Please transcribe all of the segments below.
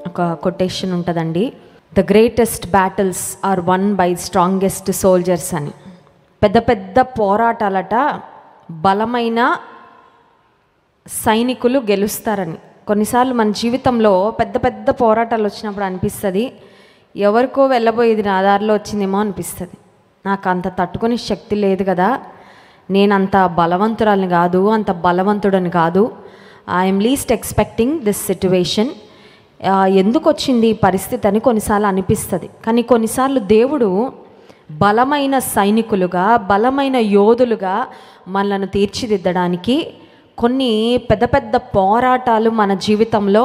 ఒక కొటేషన్ ఉంటుందండి, the greatest battles are won by strongest soldiers అని. పెద్ద పెద్ద పోరాటాలట బలమైన సైనికులు గెలుస్తారని. కొన్నిసార్లు మన జీవితంలో పెద్ద పెద్ద పోరాటాలు వచ్చినప్పుడు అనిపిస్తుంది, ఎవరికో వెళ్ళబోయేది నా దారిలో వచ్చిందేమో అనిపిస్తుంది. నాకు అంత తట్టుకునే శక్తి లేదు కదా, నేను అంత బలవంతురాలని కాదు, అంత బలవంతుడని కాదు. I'm least expecting this situation. ఎందుకు వచ్చింది ఈ పరిస్థితి అని కొన్నిసార్లు అనిపిస్తుంది. కానీ కొన్నిసార్లు దేవుడు బలమైన సైనికులుగా, బలమైన యోధులుగా మనలను తీర్చిదిద్దడానికి కొన్ని పెద్ద పెద్ద పోరాటాలు మన జీవితంలో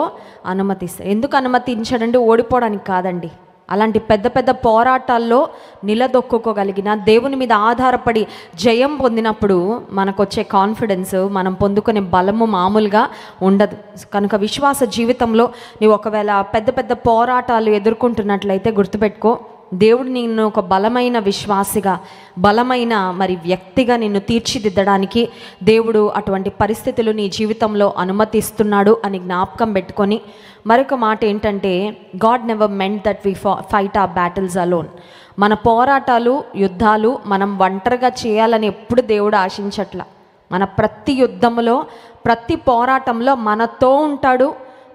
అనుమతిస్తాయి. ఎందుకు అనుమతించాడంటే ఓడిపోవడానికి కాదండి. అలాంటి పెద్ద పెద్ద పోరాటాల్లో నిలదొక్కుకోగలిగిన, దేవుని మీద ఆధారపడి జయం పొందినప్పుడు మనకు వచ్చే కాన్ఫిడెన్స్, మనం పొందుకునే బలము మామూలుగా ఉండదు. కనుక విశ్వాస జీవితంలో నీవు ఒకవేళ పెద్ద పెద్ద పోరాటాలు ఎదుర్కొంటున్నట్లయితే గుర్తుపెట్టుకో, దేవుడు నిన్ను ఒక బలమైన విశ్వాసిగా, బలమైన వ్యక్తిగా నిన్ను తీర్చిదిద్దడానికి దేవుడు అటువంటి పరిస్థితులు నీ జీవితంలో అనుమతిస్తున్నాడు అని జ్ఞాపకం పెట్టుకొని, మరొక మాట ఏంటంటే, God never meant that we fight our battles alone. మన పోరాటాలు, యుద్ధాలు మనం ఒంటరిగా చేయాలని ఎప్పుడు దేవుడు ఆశించట్ల. మన ప్రతి యుద్ధంలో, ప్రతి పోరాటంలో మనతో ఉంటాడు,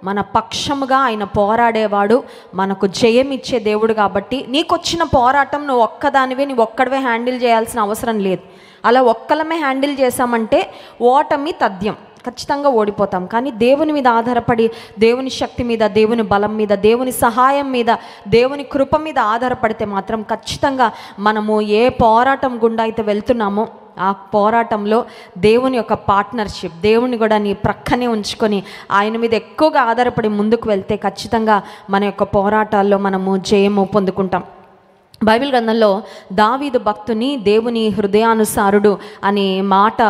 మన పక్షముగా ఆయన పోరాడేవాడు, మనకు జయమిచ్చే దేవుడు. కాబట్టి నీకొచ్చిన పోరాటం నువ్వు ఒక్కడివే హ్యాండిల్ చేయాల్సిన అవసరం లేదు. అలా ఒక్కలమే హ్యాండిల్ చేసామంటే ఓటమి తథ్యం, ఖచ్చితంగా ఓడిపోతాం. కానీ దేవుని మీద ఆధారపడి, దేవుని శక్తి మీద, దేవుని బలం మీద, దేవుని సహాయం మీద, దేవుని కృప మీద ఆధారపడితే మాత్రం ఖచ్చితంగా మనము ఏ పోరాటం గుండా అయితే వెళ్తున్నామో ఆ పోరాటంలో దేవుని యొక్క పార్ట్నర్షిప్, దేవుని కూడా నీ ప్రక్కనే ఉంచుకొని ఆయన మీద ఎక్కువగా ఆధారపడి ముందుకు వెళ్తే ఖచ్చితంగా మన యొక్క పోరాటాల్లో మనము జయము పొందుకుంటాం. బైబిల్ గ్రంథంలో దావీదు భక్తుని దేవుని హృదయానుసారుడు అనే మాట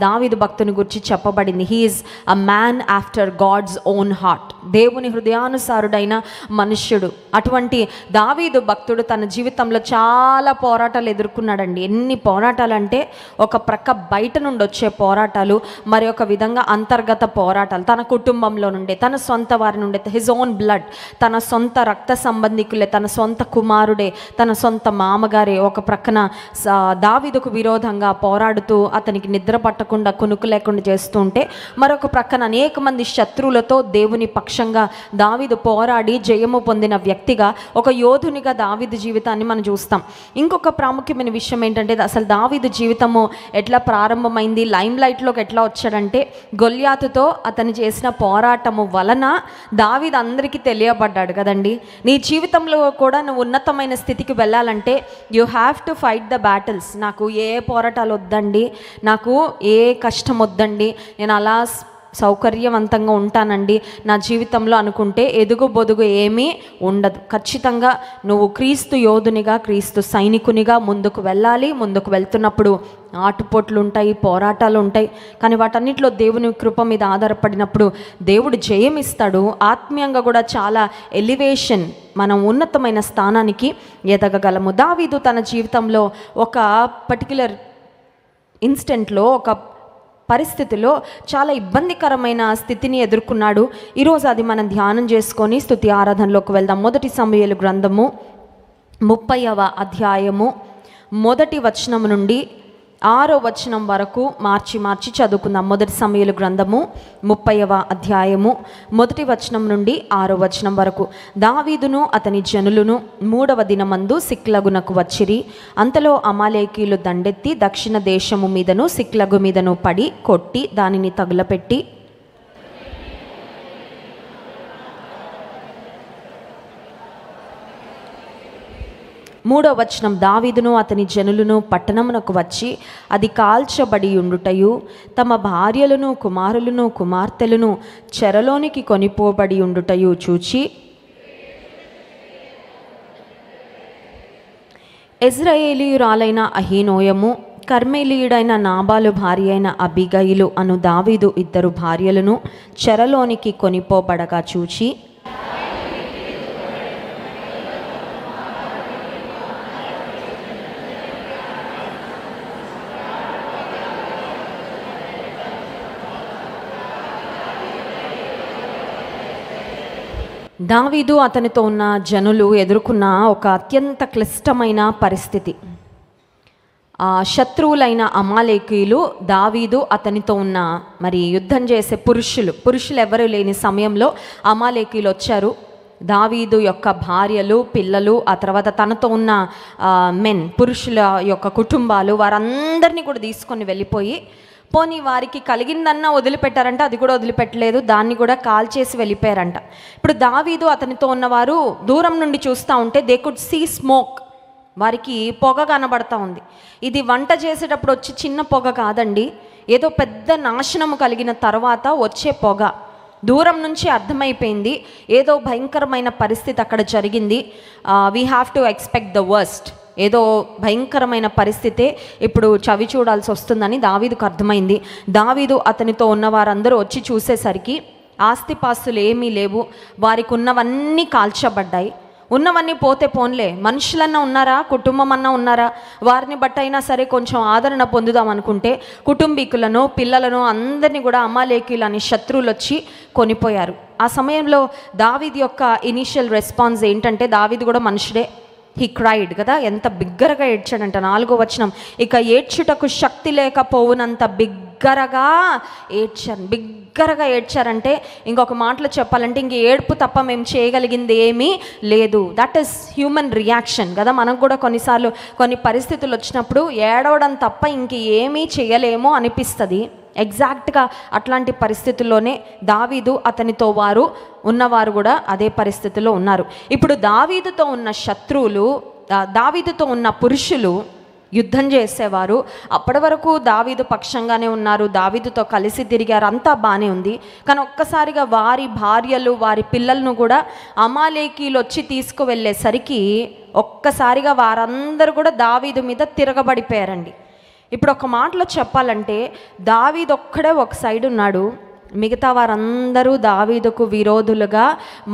దావీదు భక్తుని గురించి చెప్పబడింది. He is a man after God's own heart. దేవుని హృదయానుసారుడైన మనుష్యుడు. అటువంటి దావీదు భక్తుడు తన జీవితంలో చాలా పోరాటాలు ఎదుర్కొన్నాడండి. ఎన్ని పోరాటాలు అంటే, ఒక ప్రక్క బయట నుండి వచ్చే పోరాటాలు, మరి ఒక విధంగా అంతర్గత పోరాటాలు, తన కుటుంబంలో నుండే, తన సొంత వారి నుండే, హిజ్ ఓన్ బ్లడ్, తన సొంత రక్త సంబంధికులే, తన సొంత కుమారుడే, తన సొంత మామగారే ఒక ప్రక్కన దావీదుకు విరోధంగా పోరాడుతూ అతనికి నిద్ర పట్టకుండా, కునుకు లేకుండా చేస్తూ ఉంటే, మరొక ప్రక్కన అనేక మంది శత్రువులతో దేవుని పక్షంగా దావీదు పోరాడి జయము పొందిన వ్యక్తిగా, ఒక యోధునిగా దావీదు జీవితాన్ని మనం చూస్తాం. ఇంకొక ప్రాముఖ్యమైన విషయం ఏంటంటే, అసలు దావీదు జీవితము ఎట్లా ప్రారంభమైంది, లైమ్ లైట్లోకి ఎట్లా వచ్చాడంటే, గొల్యాతుతో అతను చేసిన పోరాటము వలన దావీదు అందరికీ తెలియబడ్డాడు కదండి. నీ జీవితంలో కూడా నువ్వు ఉన్నతమైన స్థితికి వెళ్ళాలంటే you have to fight the battles. నాకు ఏ పోరాటాలు వద్దండి, నాకు ఏ కష్టం వద్దండి, నేను అలా సౌకర్యవంతంగా ఉంటానండి నా జీవితంలో అనుకుంటే ఎదుగు బొదుగు ఏమీ ఉండదు. ఖచ్చితంగా నువ్వు క్రీస్తు యోధునిగా, క్రీస్తు సైనికునిగా ముందుకు వెళ్ళాలి. ముందుకు వెళ్తున్నప్పుడు ఆటుపోట్లు ఉంటాయి, పోరాటాలు ఉంటాయి. కానీ వాటన్నిటిలో దేవుని కృప మీద ఆధారపడినప్పుడు దేవుడు జయమిస్తాడు. ఆత్మీయంగా కూడా చాలా ఎలివేషన్, మనం ఉన్నతమైన స్థానానికి ఎదగగలము. దావీదు తన జీవితంలో ఒక పర్టిక్యులర్ ఇన్స్టెంట్లో, ఒక పరిస్థితిలో చాలా ఇబ్బందికరమైన స్థితిని ఎదుర్కొన్నాడు. ఈరోజు అది మనం ధ్యానం చేసుకొని స్తుతి ఆరాధనలోకి వెళ్దాం. 1 సమూయేలు గ్రంథము 30వ అధ్యాయము 1వ వచనం నుండి 6వ వచనం వరకు మార్చి చదువుకుందాం. 1 సమూయేలు గ్రంథము 30వ అధ్యాయము 1వ వచనం నుండి 6వ వచనం వరకు. దావీదును అతని జనులను 3వ దినమందు సిక్లగునకు వచ్చిరి. అంతలో అమాలేకీయులు దండెత్తి దక్షిణ దేశము మీదను సిక్లగు మీదను పడి కొట్టి దానిని తగులపెట్టి, 3వ వచనం, దావీదును అతని జనులను పట్టణమునకు వచ్చి అది కాల్చబడి ఉండుటయు, తమ భార్యలను, కుమారులను, కుమార్తెలను చెరలోనికి కొనిపోబడి ఉండుటయు చూచి, ఇశ్రాయేలీయురాలైన అహీనోయము, కర్మేలీయుడైన నాబాలు భార్య అయిన అబీగయిలు అను దావీదు 2 భార్యలను చెరలోనికి కొనిపోబడగా చూచి, దావీదు అతనితో ఉన్న జనులు ఎదుర్కొన్న ఒక అత్యంత క్లిష్టమైన పరిస్థితి. శత్రువులైన అమాలేకీయులు దావీదు అతనితో ఉన్న మరి యుద్ధం చేసే పురుషులు ఎవరు లేని సమయంలో అమాలేకీయులు వచ్చారు. దావీదు యొక్క భార్యలు, పిల్లలు, ఆ తర్వాత తనతో ఉన్న పురుషుల యొక్క కుటుంబాలు, వారందరినీ కూడా తీసుకొని వెళ్ళిపోయి, పోనీ వారికి కలిగిందన్నా వదిలిపెట్టారంట, అది కూడా వదిలిపెట్టలేదు, దాన్ని కూడా కాల్చేసి వెళ్ళిపోయారంట. ఇప్పుడు దావీదు అతనితో ఉన్నవారు దూరం నుండి చూస్తూ ఉంటే దే కుడ్ సీ స్మోక్, వారికి పొగ కనబడతా ఉంది. ఇది వంట చేసేటప్పుడు వచ్చి చిన్న పొగ కాదండి, ఏదో పెద్ద నాశనము కలిగిన తర్వాత వచ్చే పొగ. దూరం నుంచి అర్థమైపోయింది ఏదో భయంకరమైన పరిస్థితి అక్కడ జరిగింది. We have to expect the worst, ఏదో భయంకరమైన పరిస్థితే ఇప్పుడు చవి చూడాల్సి వస్తుందని దావీదుకు అర్థమైంది. దావీదు అతనితో ఉన్న వారందరూ వచ్చి చూసేసరికి ఆస్తిపాస్తులు ఏమీ లేవు, వారికి ఉన్నవన్నీ కాల్చబడ్డాయి. ఉన్నవన్నీ పోతే పోన్లే, మనుషులన్నా ఉన్నారా, కుటుంబం అన్నా ఉన్నారా, వారిని బట్టి అయినా సరే కొంచెం ఆదరణ పొందుదాం అనుకుంటే కుటుంబీకులను, పిల్లలను అందరినీ కూడా అమాలేకీయులు అనే శత్రువులు వచ్చి కొనిపోయారు. ఆ సమయంలో దావీదు యొక్క ఇనీషియల్ రెస్పాన్స్ ఏంటంటే, దావీదు కూడా మనుషుడే, హీ క్రైడ్ కదా, ఎంత బిగ్గరగా ఏడ్చాడంట. 4వ వచనం, ఇక ఏడ్చుటకు శక్తి లేకపోవునంత బిగ్గరగా ఏడ్చారంటే ఇంకొక మాటలో చెప్పాలంటే ఇంక ఏడుపు తప్ప మేము చేయగలిగింది ఏమీ లేదు. దట్ ఈస్ హ్యూమన్ రియాక్షన్ కదా. మనకు కూడా కొన్నిసార్లు కొన్ని పరిస్థితులు వచ్చినప్పుడు ఏడవడం తప్ప ఇంక ఏమీ చేయలేమో అనిపిస్తుంది. ఎగ్జాక్ట్గా అట్లాంటి పరిస్థితుల్లోనే దావీదు అతనితో ఉన్నవారు కూడా అదే పరిస్థితిలో ఉన్నారు. ఇప్పుడు దావీదుతో ఉన్న శత్రువులు, దావీదుతో ఉన్న పురుషులు యుద్ధం చేసేవారు. అప్పటి వరకు దావీదు పక్షంగానే ఉన్నారు, దావీదుతో కలిసి తిరిగారు, అంతా బాగానే ఉంది. కానీ ఒక్కసారిగా వారి భార్యలు, వారి పిల్లలను కూడా అమాలేకీయులు వచ్చి తీసుకువెళ్ళేసరికి ఒక్కసారిగా వారందరూ కూడా దావీదు మీద తిరగబడిపోయారండి. ఇప్పుడు ఒక మాటలో చెప్పాలంటే దావీదు ఒక్కడే ఒక సైడ్ ఉన్నాడు, మిగతా వారందరూ దావీదుకు విరోధులుగా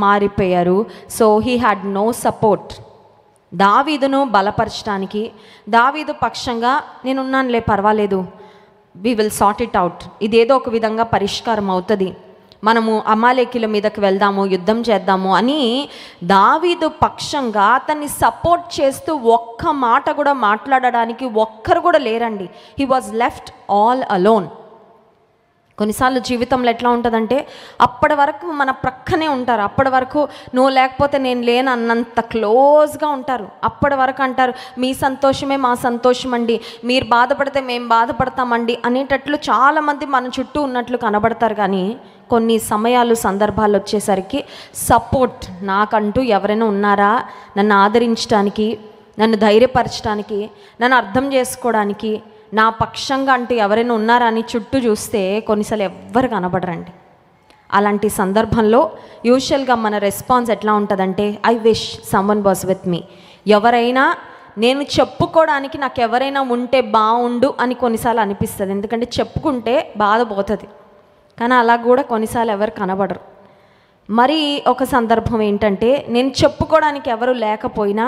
మారిపోయారు. So he had no support. దావీదును బలపరచడానికి, దావీదు పక్షంగా నేనున్నానులే పర్వాలేదు, we will sort it out, ఇదేదో ఒక విధంగా పరిష్కారం అవుతుంది, మనము అమాలేకీయుల మీదకి వెళ్దాము, యుద్ధం చేద్దాము అని దావీదు పక్షంగా అతన్ని సపోర్ట్ చేస్తూ ఒక్క మాట కూడా మాట్లాడడానికి ఒక్కరు కూడా లేరండి. He was left all alone. కొన్నిసార్లు జీవితంలో ఎట్లా ఉంటుందంటే అప్పటి వరకు మన ప్రక్కనే ఉంటారు, అప్పటి వరకు నువ్వు లేకపోతే నేను లేను అన్నంత క్లోజ్గా ఉంటారు. అప్పటి వరకు అంటారు మీ సంతోషమే మా సంతోషం అండి, మీరు బాధపడితే మేము బాధపడతామండి అనేటట్లు చాలామంది మన చుట్టూ ఉన్నట్లు కనబడతారు. కానీ కొన్ని సమయాలు, సందర్భాలు వచ్చేసరికి సపోర్ట్ నాకంటూ ఎవరైనా ఉన్నారా, నన్ను ఆదరించడానికి, నన్ను ధైర్యపరచడానికి, నన్ను అర్థం చేసుకోవడానికి, నా పక్షంగా అంటూ ఎవరైనా ఉన్నారా అని చుట్టూ చూస్తే కొన్నిసార్లు ఎవ్వరు కనబడరండి. అలాంటి సందర్భంలో యూజువల్గా మన రెస్పాన్స్ ఎట్లా ఉంటుందంటే I wish someone was with me. ఎవరైనా నేను చెప్పుకోవడానికి నాకు ఎవరైనా ఉంటే బాగుండు అని కొన్నిసార్లు అనిపిస్తుంది. ఎందుకంటే చెప్పుకుంటే బాధ పోతుంది, కానీ అలా కూడా కొన్నిసార్లు ఎవరు కనబడరు. మరి ఒక సందర్భం ఏంటంటే నేను చెప్పుకోవడానికి ఎవరు లేకపోయినా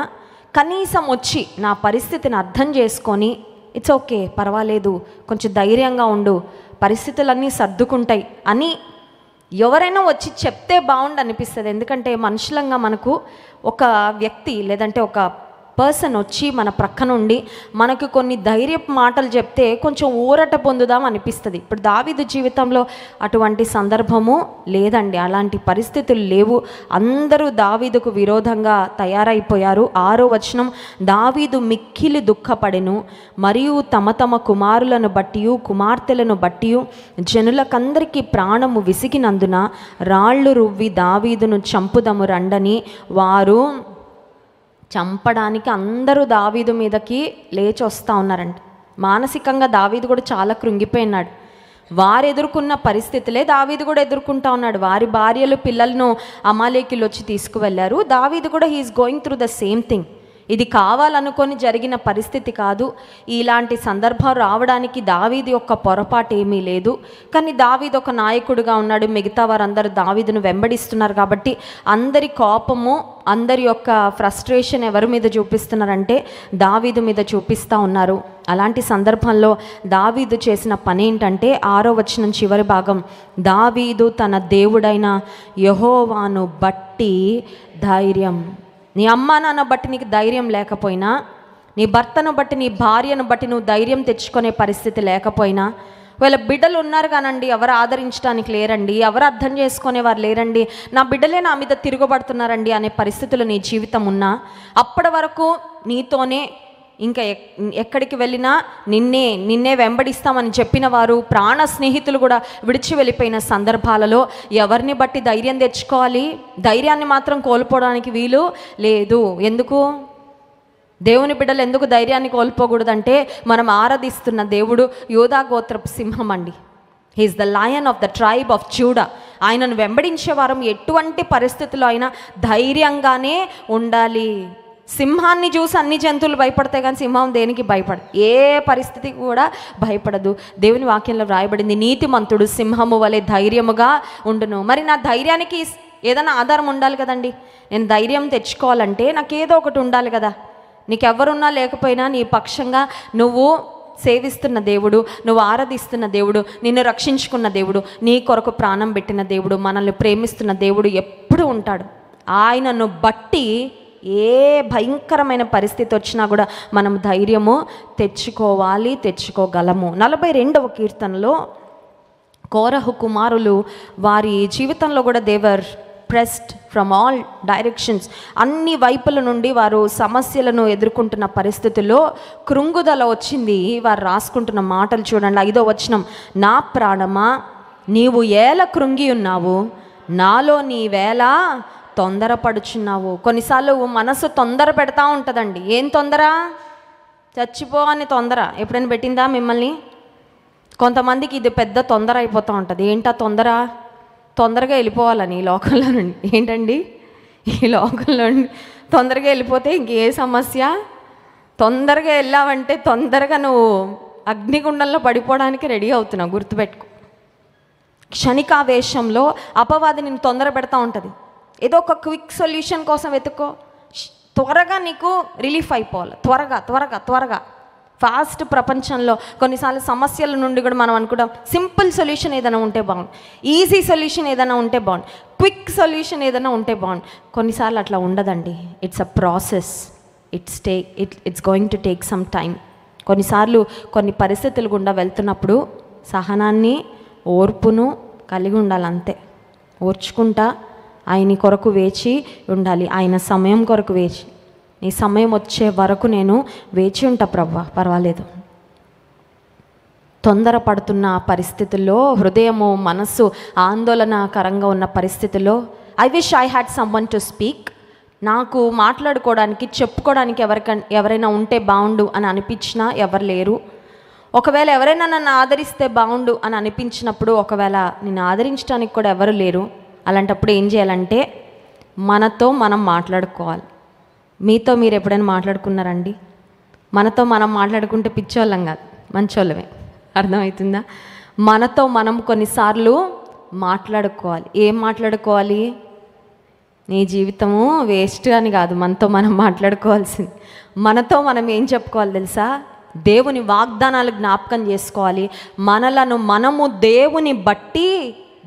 కనీసం వచ్చి నా పరిస్థితిని అర్థం చేసుకొని ఇట్స్ ఓకే, పర్వాలేదు, కొంచెం ధైర్యంగా ఉండు, పరిస్థితులన్నీ సర్దుకుంటాయి అని ఎవరైనా వచ్చి చెప్తే బాగుండు అనిపిస్తుంది. ఎందుకంటే మనుషులంగా మనకు ఒక వ్యక్తి లేదంటే ఒక పర్సన్ వచ్చి మన ప్రక్క నుండి మనకు కొన్ని ధైర్యపు మాటలు చెప్తే కొంచెం ఊరట పొందుదాం అనిపిస్తుంది. ఇప్పుడు దావీదు జీవితంలో అటువంటి సందర్భము లేదండి, అలాంటి పరిస్థితులు లేవు. అందరూ దావీదుకు విరోధంగా తయారైపోయారు. 6వ వచనం, దావీదు మిక్కిలి దుఃఖపడెను, మరియు తమ తమ కుమారులను బట్టి కుమార్తెలను బట్టి జనులకందరికీ ప్రాణము విసిగినందున రాళ్ళు రువ్వి దావీదును చంపుదము రండని వారు చంపడానికి అందరూ దావీదు మీదకి లేచి వస్తూ ఉన్నారంట. మానసికంగా దావీదు కూడా చాలా కృంగిపోయినాడు. వారు ఎదుర్కొన్న పరిస్థితులే దావీదు కూడా ఎదుర్కొంటా ఉన్నాడు. వారి భార్యలు, పిల్లలను అమాలేకీయులు వచ్చి తీసుకువెళ్ళారు. దావీదు కూడా he is going through the same thing. ఇది కావాలనుకొని జరిగిన పరిస్థితి కాదు. ఇలాంటి సందర్భం రావడానికి దావీదు యొక్క పొరపాటు ఏమీ లేదు. కానీ దావీదు ఒక నాయకుడిగా ఉన్నాడు, మిగతా వారందరూ దావీదును వెంబడిస్తున్నారు. కాబట్టి అందరి కోపము, అందరి యొక్క ఫ్రస్ట్రేషన్ ఎవరి మీద చూపిస్తున్నారంటే దావీదు మీద చూపిస్తూ ఉన్నారు. అలాంటి సందర్భంలో దావీదు చేసిన పని ఏంటంటే 6వ వచనం చివరి భాగం, దావీదు తన దేవుడైన యెహోవాను బట్టి ధైర్యం. నీ అమ్మా నాన్న బట్టి నీకు ధైర్యం లేకపోయినా, నీ భర్తను బట్టి నీ భార్యను బట్టి నువ్వు ధైర్యం తెచ్చుకునే పరిస్థితి లేకపోయినా, వీళ్ళ బిడ్డలు ఉన్నారు కానండి, ఎవరు ఆదరించడానికి లేరండి, ఎవరు అర్థం చేసుకునేవారు లేరండి, నా బిడ్డలే నా మీద తిరగబడుతున్నారండి అనే పరిస్థితులు నీ జీవితం ఉన్నా, అప్పటి వరకు నీతోనే ఇంకా ఎక్కడికి వెళ్ళినా నిన్నే వెంబడిస్తామని చెప్పిన వారు, ప్రాణ స్నేహితులు కూడా విడిచి వెళ్ళిపోయిన సందర్భాలలో ఎవరిని బట్టి ధైర్యం తెచ్చుకోవాలి? ధైర్యాన్ని మాత్రం కోల్పోవడానికి వీలు లేదు. ఎందుకు? దేవుని బిడ్డలు ఎందుకు ధైర్యాన్ని కోల్పోకూడదంటే, మనం ఆరాధిస్తున్న దేవుడు యోధా గోత్రపు సింహం అండి. He is the lion of the tribe of Judah. ఆయనను వెంబడించే వారం ఎటువంటి పరిస్థితుల్లో అయినా ధైర్యంగానే ఉండాలి. సింహాన్ని చూసి అన్ని జంతువులు భయపడతాయి, కానీ సింహం దేనికి భయపడదు, ఏ పరిస్థితి కూడా భయపడదు. దేవుని వాక్యంలో వ్రాయబడింది, నీతిమంతుడు సింహము వలె ధైర్యముగా ఉండును. మరి నా ధైర్యానికి ఏదైనా ఆధారం ఉండాలి కదండి. నేను ధైర్యం తెచ్చుకోవాలంటే నాకు ఏదో ఒకటి ఉండాలి కదా. నీకెవరున్నా లేకపోయినా నీ పక్షంగా నువ్వు సేవిస్తున్న దేవుడు, నువ్వు ఆరాధిస్తున్న దేవుడు, నిన్ను రక్షించుకున్న దేవుడు, నీ కొరకు ప్రాణం పెట్టిన దేవుడు, మనల్ని ప్రేమిస్తున్న దేవుడు ఎప్పుడు ఉంటాడు. ఆయనను బట్టి ఏ భయంకరమైన పరిస్థితి వచ్చినా కూడా మనం ధైర్యము తెచ్చుకోగలము. 42వ కీర్తనలో కోరహు కుమారులు వారి జీవితంలో కూడా దేవర్ ప్రెస్డ్ ఫ్రమ్ ఆల్ డైరెక్షన్స్. అన్ని వైపుల నుండి వారు సమస్యలను ఎదుర్కొంటున్న పరిస్థితుల్లో కృంగుదల వచ్చింది. వారు రాసుకుంటున్న మాటలు చూడండి. 5వ వచనం, నా ప్రాణమా నీవు ఏల కృంగి ఉన్నావు, నాలో నీవేళ తొందరపడుచున్నావు. కొన్నిసార్లు మనసు తొందర పెడతా ఉంటుందండి. ఏం తొందర? చచ్చిపో అని తొందర ఎప్పుడైనా పెట్టిందా మిమ్మల్ని? కొంతమందికి ఇది పెద్ద తొందర అయిపోతూ ఉంటుంది. ఏంటా తొందర? తొందరగా వెళ్ళిపోవాలని ఈ లోకంలో నుండి. ఏంటండి? ఈ లోకంలో నుండి తొందరగా వెళ్ళిపోతే ఇంకే సమస్య? తొందరగా వెళ్ళావంటే తొందరగా నువ్వు అగ్నిగుండంలో పడిపోవడానికి రెడీ అవుతున్నావు. గుర్తుపెట్టుకో. క్షణికావేశంలో అపవాది నిన్ను తొందర పెడతా ఉంటుంది. ఏదో ఒక క్విక్ సొల్యూషన్ కోసం వెతుక్కో. త్వరగా నీకు రిలీఫ్ అయిపోవాలి. త్వరగా ఫాస్ట్ ప్రపంచంలో కొన్నిసార్లు సమస్యల నుండి కూడా మనం అనుకుంటాం సింపుల్ సొల్యూషన్ ఏదైనా ఉంటే బాగుండు, ఈజీ సొల్యూషన్ ఏదైనా ఉంటే బాగుండు, క్విక్ సొల్యూషన్ ఏదైనా ఉంటే బాగుండు. కొన్నిసార్లు అట్లా ఉండదండి. It's a process. It's going to take some time. కొన్నిసార్లు కొన్ని పరిస్థితులు గుండా వెళ్తున్నప్పుడు సహనాన్ని, ఓర్పును కలిగి ఉండాలి. అంతే. ఓర్చుకుంటా ఆయన కొరకు వేచి ఉండాలి. ఆయన సమయం కొరకు వేచి, నీ సమయం వచ్చే వరకు నేను వేచి ఉంటా ప్రభువా, పర్వాలేదు. తొందరపడుతున్న పరిస్థితుల్లో, హృదయము మనస్సు ఆందోళనకరంగా ఉన్న పరిస్థితుల్లో, I wish I had someone to speak. నాకు మాట్లాడుకోవడానికి, చెప్పుకోవడానికి ఎవరైనా ఉంటే బాగుండు అని అనిపించినా ఎవరు లేరు. ఒకవేళ ఎవరైనా నన్ను ఆదరిస్తే బాగుండు అని అనిపించినప్పుడు, ఒకవేళ నిన్ను ఆదరించడానికి కూడా ఎవరు లేరు, అలాంటప్పుడు ఏం చేయాలంటే మనతో మనం మాట్లాడుకోవాలి. మీతో మీరు ఎప్పుడైనా మాట్లాడుకున్నారండి? మనతో మనం మాట్లాడుకుంటే పిచ్చోళ్ళం కాదు, మంచోళ్ళమే. అర్థమవుతుందా? మనతో మనం కొన్నిసార్లు మాట్లాడుకోవాలి. ఏం మాట్లాడుకోవాలి? నీ జీవితము వేస్ట్ అని కాదు, మనతో మనం మాట్లాడుకోవాల్సింది. మనతో మనం ఏం చెప్పుకోవాలి తెలుసా? దేవుని వాగ్దానాలు జ్ఞాపకం చేసుకోవాలి. మనలను మనము దేవుని బట్టి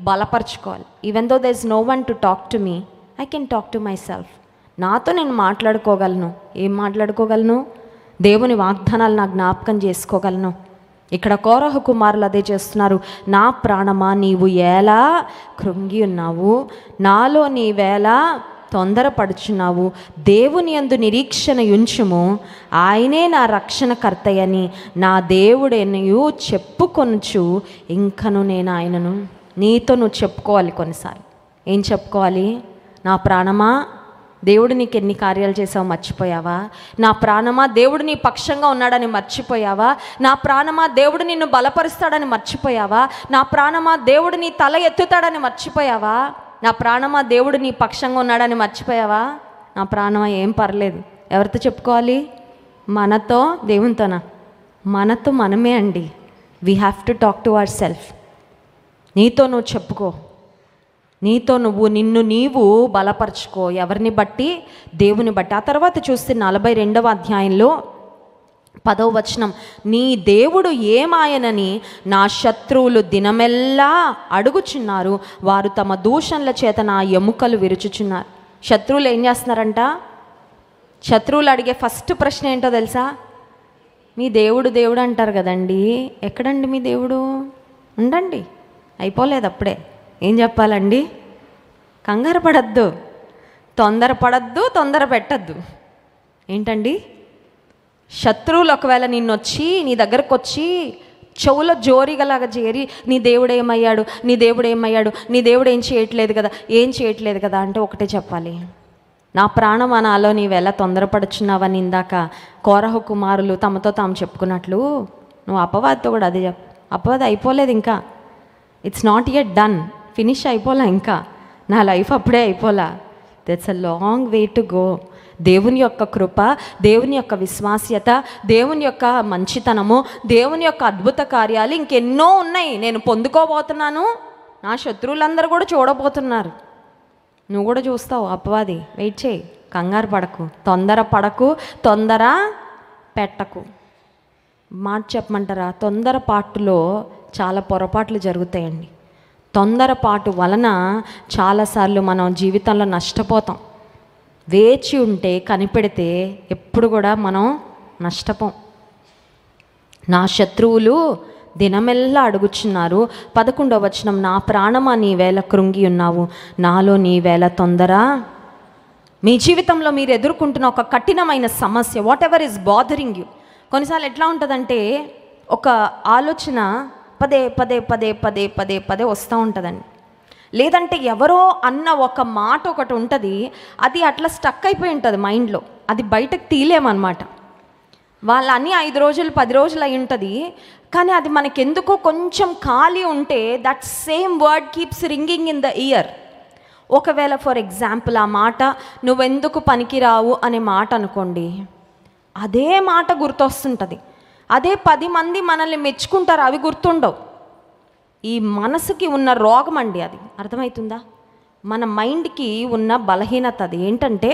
బలపరచుకోవాలి. Even though there is no one to talk to me, I can talk to myself. నాతో నేను మాట్లాడుకోగలను. ఏం మాట్లాడుకోగలను? దేవుని వాగ్దానాలు నా జ్ఞాపకం చేసుకోగలను. ఇక్కడ కోరహు కుమారులు అదే చేస్తున్నారు. నా ప్రాణమా నీవు ఎలా కృంగి ఉన్నావు, నాలో నీవేళ తొందరపడుచున్నావు, దేవుని యందు నిరీక్షణ ఉంచుము, ఆయనే నా రక్షణకర్తయని నా దేవుడెనియు చెప్పుకొనుచు ఇంకను నేను ఆయనను. నీతో నువ్వు చెప్పుకోవాలి. కొన్నిసార్లు ఏం చెప్పుకోవాలి? నా ప్రాణమా దేవుడు నీకు ఎన్ని కార్యాలు చేసావు మర్చిపోయావా? నా ప్రాణమా దేవుడు నీ పక్షంగా ఉన్నాడని మర్చిపోయావా? నా ప్రాణమా దేవుడు నిన్ను బలపరుస్తాడని మర్చిపోయావా? నా ప్రాణమా దేవుడు నీ తల ఎత్తుతాడని మర్చిపోయావా? నా ప్రాణమా దేవుడు నీ పక్షంగా ఉన్నాడని మర్చిపోయావా? నా ప్రాణమా ఏం పర్లేదు. ఎవరితో చెప్పుకోవాలి? మనతో. దేవునితోనా? మనతో మనమే అండి. We have to talk to our self. నీతో నువ్వు చెప్పుకో. నీతో నువ్వు నిన్ను నీవు బలపరచుకో. ఎవరిని బట్టి? దేవుని బట్టి. ఆ తర్వాత చూస్తే 42వ అధ్యాయంలో 10వ వచనం, నీ దేవుడు ఏమాయనని నా శత్రువులు దినమెల్లా అడుగుచున్నారు, వారు తమ దూషణల చేత నా ఎముకలు విరుచుచున్నారు. శత్రువులు ఏం చేస్తున్నారంట? శత్రువులు అడిగే ఫస్ట్ ప్రశ్న ఏంటో తెలుసా? మీ దేవుడు దేవుడు అంటారు కదండి, ఎక్కడండి మీ దేవుడు? ఉండండి, అయిపోలేదు అప్పుడే. ఏం చెప్పాలండి? కంగారు పడద్దు, తొందర పెట్టద్దు. ఏంటండి? శత్రువులు ఒకవేళ నిన్నొచ్చి నీ దగ్గరకు వచ్చి చెవులో జోరిగలాగా చేరి నీ దేవుడు ఏమయ్యాడు, నీ దేవుడు ఏమయ్యాడు, నీ దేవుడు ఏం చేయట్లేదు కదా అంటే ఒకటే చెప్పాలి, నా ప్రాణం నాలో నీవెలా తొందరపడుచున్నావని ఇందాక కోరహు కుమారులు తమతో తాము చెప్పుకున్నట్లు నువ్వు అపవాదితో కూడా అదే చెప్పు. అపవాది అయిపోలేదు ఇంకా, it's not yet done, finish అయిపోలా ఇంకా, నా లైఫ్ అప్పుడే అయిపోలా. That's a long way to go. దేవుని యొక్క కృప, దేవుని యొక్క విశ్వాస్యత, దేవుని యొక్క మంచితనము, దేవుని యొక్క అద్భుత కార్యాలు ఇంకెన్నో ఉన్నాయి. నేను పొందుకోబోతున్నాను, నా శత్రువులందరూ కూడా చూడబోతున్నారు. నువ్వు కూడా చూస్తావు. అపవాది వెయిట్ చేయి, కంగారు పడకు, తొందర పెట్టకు. మాట చెప్పమంటారా? తొందరపాటులో చాలా పొరపాట్లు జరుగుతాయండి. తొందరపాటు వలన చాలాసార్లు మనం జీవితంలో నష్టపోతాం. వేచి ఉంటే, కనిపెడితే ఎప్పుడు కూడా మనం నష్టపోం. నా శత్రువులు దినమెల్లా అడుగుచున్నారు. 11వ వచనం, నా ప్రాణమా నీవేళ కృంగి ఉన్నావు, నాలో నీవేళ తొందర. మీ జీవితంలో మీరు ఎదుర్కొంటున్న ఒక కఠినమైన సమస్య, what ever is bothering you. కొన్నిసార్లు ఎట్లా ఉంటుందంటే ఒక ఆలోచన పదే వస్తూ ఉంటుందండి. లేదంటే ఎవరో అన్న ఒక మాట ఒకటి ఉంటుంది, అది అట్లా స్టక్ అయిపోయి ఉంటుంది మైండ్లో, అది బయటకు తీలేమన్నమాట. వాళ్ళు అన్నీ 5 రోజులు 10 రోజులు అయి ఉంటుంది, కానీ అది మనకెందుకో కొంచెం ఖాళీ ఉంటే that same word keeps ringing in the year. ఒకవేళ ఫర్ ఎగ్జాంపుల్ ఆ మాట నువ్వెందుకు పనికిరావు అనే మాట అనుకోండి, అదే మాట గుర్తొస్తుంటుంది. అదే 10 మంది మనల్ని మెచ్చుకుంటారు, అవి గుర్తుండవు. ఈ మనసుకి ఉన్న రోగం అండి అది. అర్థమవుతుందా? మన మైండ్కి ఉన్న బలహీనత అది. ఏంటంటే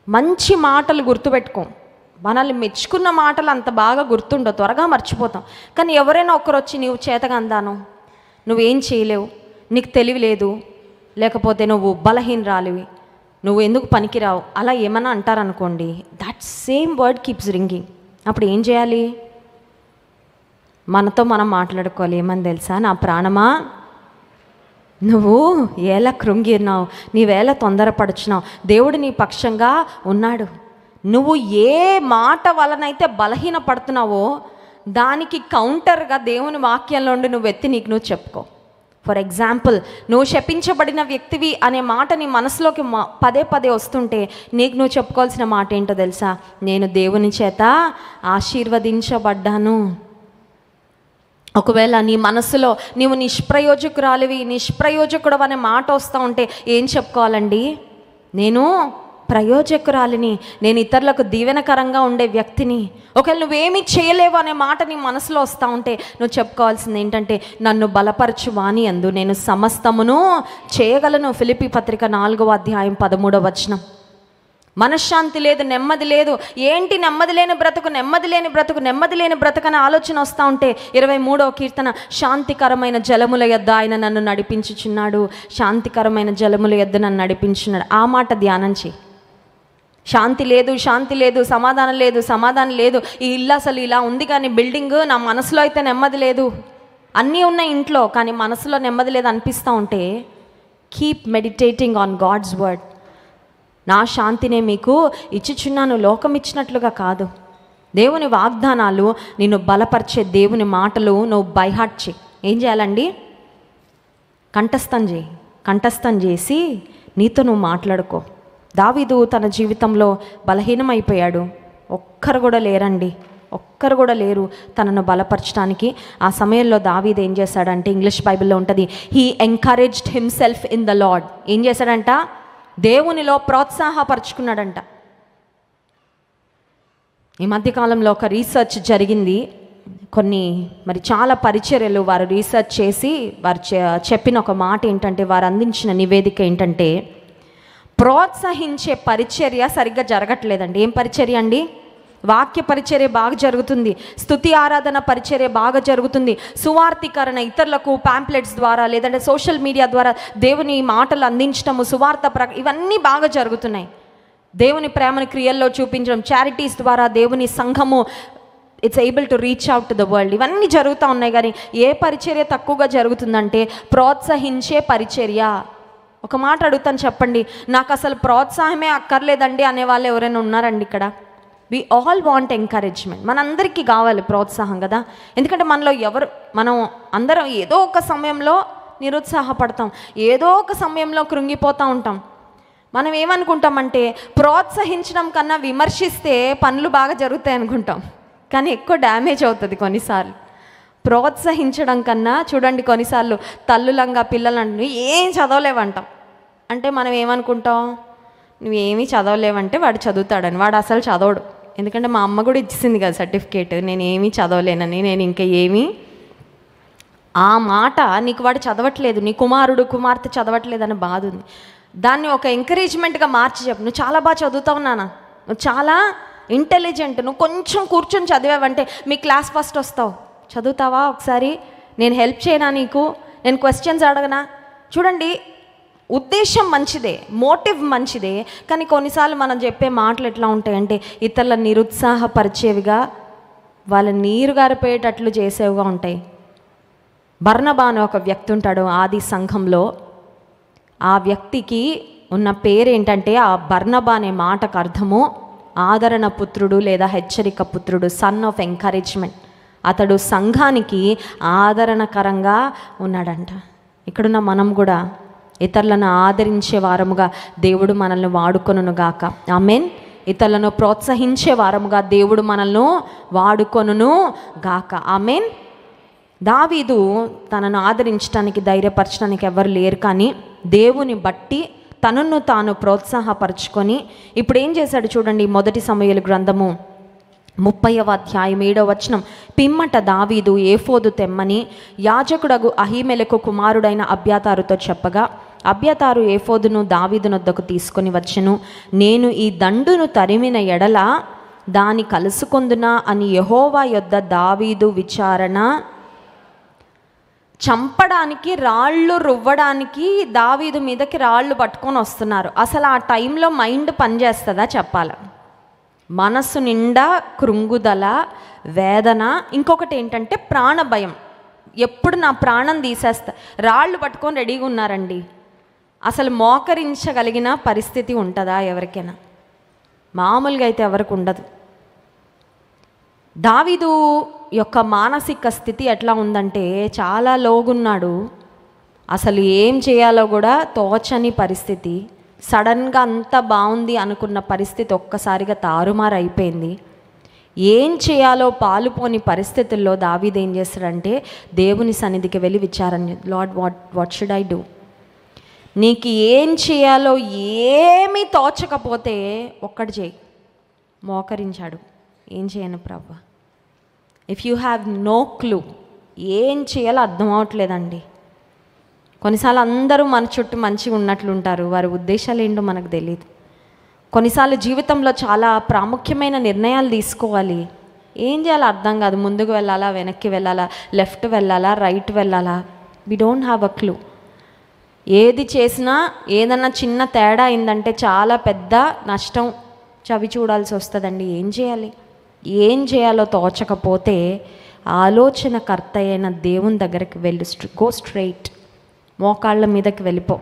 మంచి మాటలు గుర్తుపెట్టుకోం, మనల్ని మెచ్చుకున్న మాటలు అంత బాగా గుర్తుండవు, త్వరగా మర్చిపోతాం. కానీ ఎవరైనా ఒకరు వచ్చి నువ్వు చేతగా అందాను, నువ్వేం చేయలేవు, నీకు తెలివి లేదు, లేకపోతే నువ్వు బలహీనరాలివి, నువ్వు ఎందుకు పనికిరావు, అలా ఏమన్నా అంటారనుకోండి, that same word keeps ringing. అప్పుడు ఏం చేయాలి? మనతో మనం మాట్లాడుకోవాలి. ఏమని తెలుసా? నా ప్రాణమా, నువ్వు ఎలా కృంగినావు, నీవేళ తొందరపడుచున్నావు, దేవుడు నీ పక్షంగా ఉన్నాడు. నువ్వు ఏ మాట వలనైతే బలహీన పడుతున్నావో దానికి కౌంటర్గా దేవుని వాక్యంలో ఉండి నువ్వు ఎత్తి నీకు నువ్వు చెప్పుకో. ఫర్ ఎగ్జాంపుల్, నువ్వు శపించబడిన వ్యక్తివి అనే మాట నీ మనసులోకి పదే వస్తుంటే నీకు నువ్వు చెప్పుకోవాల్సిన మాట ఏంటో తెలుసా? నేను దేవుని చేత ఆశీర్వదించబడ్డాను. ఒకవేళ నీ మనసులో నీవు నిష్ప్రయోజకుడు అనే మాట వస్తూ ఉంటే ఏం చెప్పుకోవాలండి? నేను ప్రయోజకురాలిని, నేను ఇతరులకు దీవెనకరంగా ఉండే వ్యక్తిని. ఒకవేళ నువ్వేమీ చేయలేవు అనే మాట నీ మనసులో వస్తూ ఉంటే నువ్వు చెప్పుకోవాల్సింది ఏంటంటే, నన్ను బలపరచు వాని యందు నేను సమస్తమును చేయగలను. ఫిలిప్పీ పత్రిక 4వ అధ్యాయం 13వ వచనం. మనశ్శాంతి లేదు, నెమ్మది లేదు. ఏంటి నెమ్మది లేని బ్రతుకు అనే ఆలోచన వస్తూ ఉంటే 23వ కీర్తన, శాంతికరమైన జలముల యొద్ద ఆయన నన్ను నడిపించుచున్నాడు, శాంతికరమైన జలముల యొద్ద నన్ను నడిపించున్నాడు. ఆ మాట ధ్యానం చేయి. శాంతి లేదు, సమాధానం లేదు, ఈ ఇల్లు అసలు ఇలా ఉంది, కానీ బిల్డింగ్, నా మనసులో అయితే నెమ్మది లేదు. అన్నీ ఉన్నాయి ఇంట్లో, కానీ మనసులో నెమ్మది లేదు అనిపిస్తూ ఉంటే keep meditating on God's word. నా శాంతినే మీకు ఇచ్చుచున్నాను, లోకం ఇచ్చినట్లుగా కాదు. దేవుని వాగ్దానాలు, నిన్ను బలపరిచే దేవుని మాటలు నువ్వు బైహార్ట్ చేయి. ఏం చేయాలండి? కంఠస్థం చేసి నీతో నువ్వు మాట్లాడుకో. దావీదు తన జీవితంలో బలహీనమైపోయాడు. ఒక్కరు కూడా లేరు తనను బలపరచడానికి. ఆ సమయంలో దావీదు ఏం చేశాడంటే, ఇంగ్లీష్ బైబిల్లో ఉంటుంది, he encouraged himself in the lord. ఏం చేశాడంట? దేవునిలో ప్రోత్సాహపరుచుకున్నాడంట. ఈ మధ్యకాలంలో ఒక రీసెర్చ్ జరిగింది. చాలా పరిచర్యలు వారు రీసెర్చ్ చేసి వారు చెప్పిన ఒక మాట ఏంటంటే, వారు అందించిన నివేదిక ఏంటంటే, ప్రోత్సహించే పరిచర్య సరిగ్గా జరగట్లేదండి. ఏం పరిచర్య అండి? వాక్య పరిచర్య బాగా జరుగుతుంది, స్తుతి ఆరాధన పరిచర్య బాగా జరుగుతుంది, సువార్తీకరణ ఇతరులకు ప్యాంప్లెట్స్ ద్వారా లేదంటే సోషల్ మీడియా ద్వారా దేవుని మాటలు అందించడము, సువార్త ఇవన్నీ బాగా జరుగుతున్నాయి. దేవుని ప్రేమని క్రియల్లో చూపించడం, చారిటీస్ ద్వారా దేవుని సంఘము it's able to reach out to the world, ఇవన్నీ జరుగుతూ ఉన్నాయి. కానీ ఏ పరిచర్య తక్కువగా జరుగుతుందంటే ప్రోత్సహించే పరిచర్య. ఒక మాట అడుగుతాను, చెప్పండి, నాకు అసలు ప్రోత్సాహమే అక్కర్లేదండి అనే వాళ్ళు ఎవరైనా ఉన్నారండి ఇక్కడ? We all want encouragement. మనందరికీ కావాలి ప్రోత్సాహం కదా. ఎందుకంటే మనం అందరం ఏదో ఒక సమయంలో నిరుత్సాహపడతాం, ఏదో ఒక సమయంలో కృంగిపోతూ ఉంటాం. మనం ఏమనుకుంటామంటే ప్రోత్సహించడం కన్నా విమర్శిస్తే పనులు బాగా జరుగుతాయి అనుకుంటాం, కానీ ఎక్కువ డ్యామేజ్ అవుతుంది కొన్నిసార్లు. ప్రోత్సహించడం కన్నా చూడండి, కొన్నిసార్లు తల్లులంగా పిల్లలంటే ఏం చదవలేవంటాం అంటే మనం ఏమనుకుంటాం, నువ్వేమీ చదవలేవంటే వాడు చదువుతాడని. వాడు అసలు చదవడు. ఎందుకంటే మా అమ్మ కూడా ఇచ్చింది కదా సర్టిఫికేట్, నేను ఏమీ చదవలేనని, నేను ఇంకా ఏమీ. ఆ మాట నీకు వాడు చదవట్లేదు, నీ కుమారుడు కుమార్తె చదవట్లేదని బాధ ఉంది. దాన్ని ఒక ఎంకరేజ్మెంట్గా మార్చి చెప్పు, నువ్వు చాలా బాగా చదువుతావు నాన్న, నువ్వు చాలా ఇంటెలిజెంట్, నువ్వు కొంచెం కూర్చొని చదివావంటే మీ క్లాస్ ఫస్ట్ వస్తావు, చదువుతావా ఒకసారి, నేను హెల్ప్ చేయనా నీకు, నేను క్వశ్చన్స్ అడగనా. చూడండి, ఉద్దేశం మంచిదే, మోటివ్ మంచిదే, కానీ కొన్నిసార్లు మనం చెప్పే మాటలు ఎట్లా ఉంటాయంటే ఇతరుల నిరుత్సాహపరిచేవిగా, వాళ్ళ నీరు గారిపోయేటట్లు చేసేవిగా ఉంటాయి. బర్నబా అనే ఒక వ్యక్తి ఉంటాడు ఆది సంఘంలో. ఆ వ్యక్తికి ఉన్న పేరేంటంటే, ఆ బర్నబా అనే మాటకు అర్థము ఆదరణ పుత్రుడు లేదా హెచ్చరిక పుత్రుడు, సన్ ఆఫ్ ఎంకరేజ్మెంట్. అతడు సంఘానికి ఆదరణకరంగా ఉన్నాడంట. ఇక్కడున్న మనం కూడా ఇతరులను ఆదరించే వారముగా దేవుడు మనల్ని వాడుకొనుగాక. ఆమేన్. ఇతరులను ప్రోత్సహించే వారముగా దేవుడు మనల్ని వాడుకొనును గాక. ఆమేన్. దావీదు తనను ఆదరించడానికి ధైర్యపరచడానికి ఎవరు లేరు, కానీ దేవుని బట్టి తనను తాను ప్రోత్సాహపరచుకొని ఇప్పుడు ఏం చేశాడు చూడండి. 1 సమూయేలు గ్రంథము 30వ అధ్యాయం 7వ వచనం. పిమ్మట దావీదు ఏఫోదు తెమ్మని యాజకుడగు అహీమెలెకు కుమారుడైన అబ్యాతారుతో చెప్పగా, అబ్యాతారు ఏఫోదును దావీదునొద్దకు తీసుకొని వచ్చెను. నేను ఈ దండును తరిమిన ఎడల దాని కలుసుకొందునా అని యెహోవా యొద్ద దావీదు విచారణ. చంపడానికి రాళ్ళు రువ్వడానికి దావీదు మీదకి రాళ్ళు పట్టుకొని వస్తున్నారు. అసలు ఆ టైంలో మైండ్ పనిచేస్తుందా చెప్పాలి. మనస్సు నిండా కృంగుదల, వేదన, ఇంకొకటి ఏంటంటే ప్రాణభయం. ఎప్పుడు నా ప్రాణం తీసేస్తా, రాళ్ళు పట్టుకొని రెడీగా ఉన్నారండి. అసలు మోకరించగలిగిన పరిస్థితి ఉంటుందా ఎవరికైనా? మామూలుగా అయితే ఎవరికి ఉండదు. దావీదు యొక్క మానసిక స్థితి ఎట్లా ఉందంటే చాలా లోగున్నాడు. అసలు ఏం చేయాలో కూడా తోచని పరిస్థితి. సడన్గా అంతా బాగుంది అనుకున్న పరిస్థితి ఒక్కసారిగా తారుమారు అయిపోయింది. ఏం చేయాలో పాలుపోని పరిస్థితుల్లో దావీదు ఏం చేస్తాడంటే దేవుని సన్నిధికి వెళ్ళి విచారణ, lord what should I do? నీకు ఏం చేయాలో ఏమీ తోచకపోతే ఒక్కటి చేయి. మోకరించాడు. ఏం చేయను ప్రభా, if you have no clue, ఏం చేయాలో అర్థం అవట్లేదండి. కొన్నిసార్లు అందరూ మన చుట్టూ మంచిగా ఉన్నట్లుంటారు, వారి ఉద్దేశాలు ఏంటో మనకు తెలియదు. కొన్నిసార్లు జీవితంలో చాలా ప్రాముఖ్యమైన నిర్ణయాలు తీసుకోవాలి, ఏం చేయాలో అర్థం కాదు. ముందుకు వెళ్ళాలా, వెనక్కి వెళ్ళాలా, లెఫ్ట్ వెళ్ళాలా, రైట్ వెళ్ళాలా, we don't have a clue. ఏది చేసినా ఏదన్నా చిన్న తేడా అయిందంటే చాలా పెద్ద నష్టం చవి చూడాల్సి వస్తుందండి. ఏం చేయాలో తోచకపోతే ఆలోచనకర్త అయిన దేవుని దగ్గరికి వెళ్ళి గో స్ట్రైట్, మోకాళ్ళ మీదకి వెళ్ళిపో.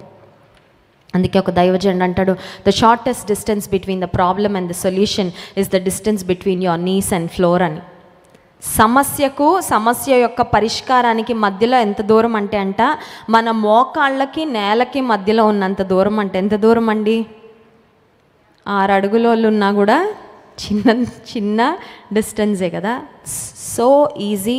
అందుకే ఒక దైవజనుడు అంటాడు, the shortest distance between the problem and the solution is the distance between your knees and floor అని. సమస్య యొక్క పరిష్కారానికి మధ్యలో ఎంత దూరం అంటే మన మోకాళ్ళకి నేలకి మధ్యలో ఉన్నంత దూరం. అంటే ఎంత దూరం అండి? 6 అడుగులోళ్ళు ఉన్నా కూడా చిన్న డిస్టెన్సే కదా. So easy,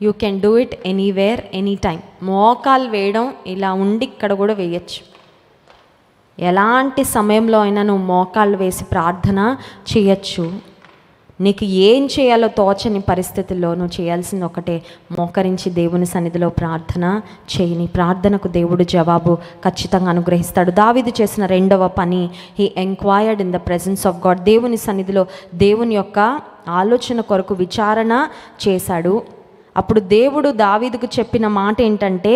you can do it anywhere any time. మోకాలు వేయడం ఇలా ఉండి ఇక్కడ కూడా వేయచ్చు. ఎలాంటి సమయంలో అయినా నువ్వు మోకాళ్ళు వేసి ప్రార్థన చేయొచ్చు. నీకు ఏం చేయాలో తోచని పరిస్థితుల్లో నువ్వు చేయాల్సింది ఒకటే, మోకరించి దేవుని సన్నిధిలో ప్రార్థన చేయి. నీ ప్రార్థనకు దేవుడు జవాబు ఖచ్చితంగా అనుగ్రహిస్తాడు. దావీదు చేసిన రెండవ పని, he enquired in the presence of God. దేవుని సన్నిధిలో దేవుని యొక్క ఆలోచన కొరకు విచారణ చేశాడు. అప్పుడు దేవుడు దావీదుకు చెప్పిన మాట ఏంటంటే,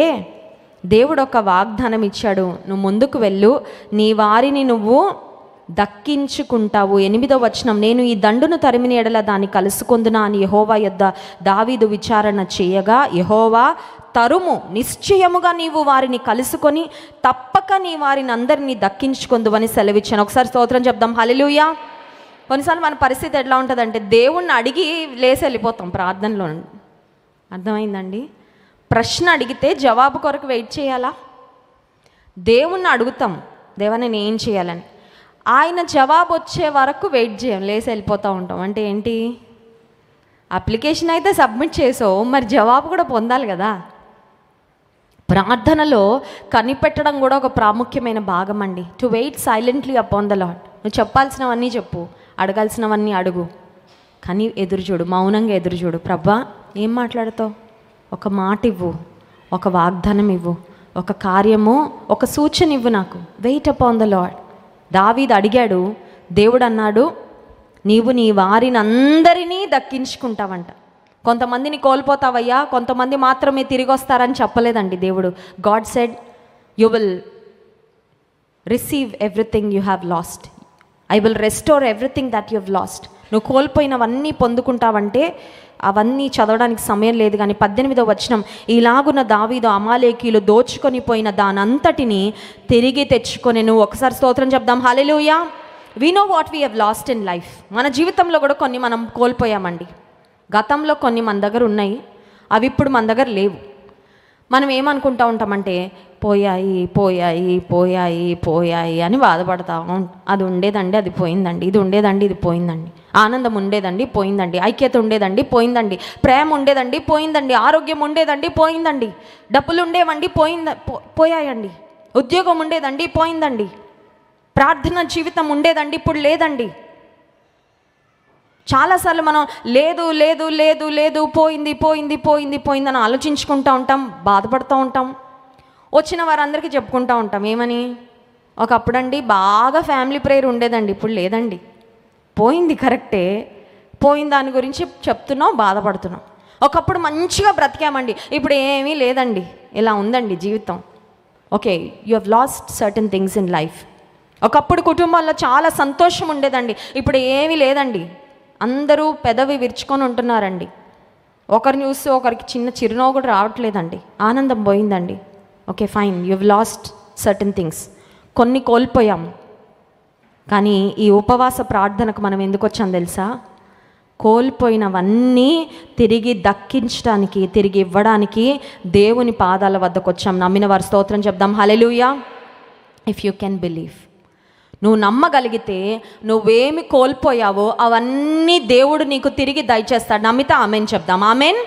దేవుడు ఒక వాగ్దానం ఇచ్చాడు, నువ్వు ముందుకు వెళ్ళు, నీ వారిని నువ్వు దక్కించుకుంటావు. 8వ వచనం, నేను ఈ దండును తరిమిన ఎడల దాన్ని కలుసుకొందునా అని యెహోవా యొద్ద దావీదు విచారణ చేయగా, యెహోవా తరుము, నిశ్చయముగా నీవు వారిని కలుసుకొని తప్పక నీ వారిని అందరినీ దక్కించుకొందువని సెలవిచ్చాను. ఒకసారి స్తోత్రం చెప్దాం, హల్లెలూయా. కొన్నిసార్లు మన పరిస్థితి ఎట్లా ఉంటుందంటే, దేవుణ్ణి అడిగి లేసి వెళ్ళిపోతాం ప్రార్థనలో. అర్థమైందండి? ప్రశ్న అడిగితే జవాబు కొరకు వెయిట్ చేయాలా? దేవుణ్ణి అడుగుతాం, దేవా నేను ఏం చేయాలని, ఆయన జవాబు వచ్చే వరకు వెయిట్ చేయం, లేసి వెళ్ళిపోతూ ఉంటాం. అంటే ఏంటి? అప్లికేషన్ అయితే సబ్మిట్ చేసావు, మరి జవాబు కూడా పొందాలి కదా. ప్రార్థనలో కనిపెట్టడం కూడా ఒక ప్రాముఖ్యమైన భాగం అండి. To wait silently upon the Lord. నువ్వు చెప్పాల్సినవన్నీ చెప్పు, అడగాల్సినవన్నీ అడుగు, కానీ ఎదురుచూడు, మౌనంగా ఎదురుచూడు. ప్రభా ఏం మాట్లాడతావు? ఒక మాట ఇవ్వు, ఒక వాగ్దానం ఇవ్వు, ఒక కార్యము, ఒక సూచన ఇవ్వు నాకు. Wait upon the Lord. దావీదు అడిగాడు, దేవుడు అన్నాడు, నీవు నీ వారిని అందరినీ దక్కించుకుంటావంట. కొంతమందిని కోల్పోతావయ్యా, కొంతమంది మాత్రమే తిరిగి వస్తారని చెప్పలేదండి దేవుడు. God said, you will receive everything you have lost, I will restore everything that you have lost. నువ్వు కోల్పోయినవన్నీ పొందుకుంటావంటే అవన్నీ చదవడానికి సమయం లేదు, కానీ 18వ వచనం, ఈలాగున దావీదు అమాలేకీయులు దోచుకొని పోయిన దానంతటిని తిరిగి తెచ్చుకొని. ఒకసారి స్తోత్రం చెప్దాం, hallelujah. We know what we have lost in life. మన జీవితంలో కూడా కొన్ని మనం కోల్పోయామండి. గతంలో కొన్ని మన దగ్గర ఉన్నాయి, అవి ఇప్పుడు మన దగ్గర లేవు. మనం ఏమనుకుంటూ ఉంటామంటే, పోయాయి పోయాయి పోయాయి పోయాయి అని బాధపడతా ఉంటాం. అది ఉండేదండి, అది పోయిందండి. ఇది ఉండేదండి, ఇది పోయిందండి. ఆనందం ఉండేదండి, పోయిందండి. ఐక్యత ఉండేదండి, పోయిందండి. ప్రేమ ఉండేదండి, పోయిందండి. ఆరోగ్యం ఉండేదండి, పోయిందండి. డబ్బులు ఉండేవండి, పోయాయండి. ఉద్యోగం ఉండేదండి, పోయిందండి. ప్రార్థన జీవితం ఉండేదండి, ఇప్పుడు లేదండి. చాలాసార్లు మనం లేదు లేదు లేదు లేదు, పోయింది పోయింది పోయింది పోయిందని ఆలోచించుకుంటూ ఉంటాం, బాధపడుతూ ఉంటాం. వచ్చిన వారందరికీ చెప్పుకుంటూ ఉంటాం ఏమని, ఒకప్పుడండి బాగా ఫ్యామిలీ ప్రేయర్ ఉండేదండి, ఇప్పుడు లేదండి. పోయింది కరెక్టే, పోయిన దాని గురించి చెప్తున్నాం, బాధపడుతున్నాం. ఒకప్పుడు మంచిగా బ్రతికామండి, ఇప్పుడు ఏమీ లేదండి, ఇలా ఉందండి జీవితం. Okay, you have lost certain things in life. ఒకప్పుడు కుటుంబాల్లో చాలా సంతోషం ఉండేదండి, ఇప్పుడు ఏమీ లేదండి. అందరూ పెదవి విరుచుకొని ఉంటున్నారండి. ఒకరిని చూస్తే ఒకరికి చిన్న చిరునవ్వు కూడా రావట్లేదండి. ఆనందం పోయిందండి. Okay fine, you have lost certain things. కొన్ని కోల్పోయాం. కానీ ఈ ఉపవాస ప్రార్థనకు మనం ఎందుకు వచ్చాం తెలుసా? కోల్పోయినవన్నీ తిరిగి దక్కించడానికి, తిరిగి ఇవ్వడానికి దేవుని పాదాల వద్దకు వచ్చాం. నమ్మిన వారి స్తోత్రం చెప్దాం, హల్లెలూయా. ఇఫ్ యూ కెన్ బిలీవ్, నువ్వు నమ్మగలిగితే నువ్వేమి కోల్పోయావో అవన్నీ దేవుడు నీకు తిరిగి దయచేస్తాడు. నమ్మితే ఆమెన్ చెప్దాం, ఆమెన్.